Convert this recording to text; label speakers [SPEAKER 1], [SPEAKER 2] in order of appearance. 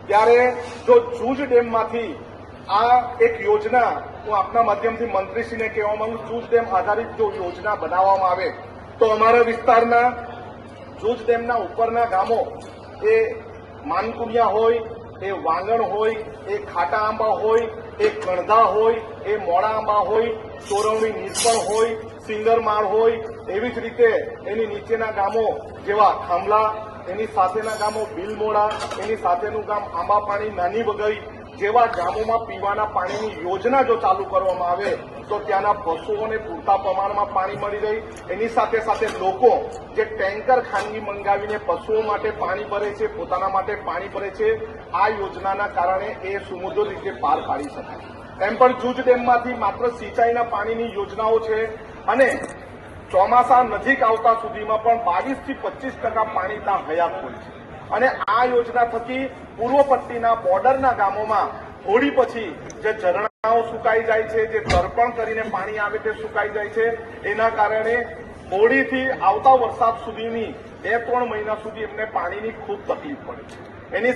[SPEAKER 1] ત્યારે જો જૂજ ડેમમાંથી આ એક યોજના હું આપના માધ્યમથી મંત્રીશ્રીને કહેવા માંગુ જૂજ ડેમ આધારિત જો યોજના બનાવવામાં આવે તો અમારા વિસ્તારના જૂજ ડેમના ઉપરના ગામો એ માનકુનિયા હોય, એ વાંગણ હોય, એ ખાટા આંબા હોય, એ કણધા હોય, એ મોડા આંબા હોય, ચોરવણી નીરપણ હોય, સિંગરમાળ હોય, એવી જ રીતે એની નીચેના ગામો જેવા ખાંભલા, એની સાથેના ગામો બિલમોડા, એની સાથેનું ગામ આંબાપાણી, નાની વગઈ જેવા ગામોમાં પીવાના પાણીની યોજના જો ચાલુ કરવામાં આવે તો ત્યાંના પશુઓને પૂરતા પ્રમાણમાં પાણી મળી રહે. એની સાથે સાથે લોકો જે ટેન્કર ખાનગી મંગાવીને પશુઓ માટે પાણી ભરે છે, પોતાના માટે પાણી ભરે છે, આ યોજનાના કારણે એ સુમધુર રીતે પાર પાડી શકાય. એમ પણ જૂજ ડેમમાંથી માત્ર સિંચાઈના પાણીની યોજનાઓ છે અને ચોમાસા નજીક આવતા સુધીમાં પણ 22 થી 25% પાણી ત્યાં હયાત હોય છે. અને આ યોજના થકી પૂર્વ પટ્ટીના બોર્ડરના ગામોમાં હોળી પછી જે ઝરણાઓ સુકાઈ જાય છે, જે તર્પણ કરીને પાણી આવે તે સુકાઈ જાય છે, એના કારણે હોળીથી આવતા વરસાદ સુધીની 2-3 મહિના સુધી એમને પાણીની ખૂબ તકલીફ પડે છે. એની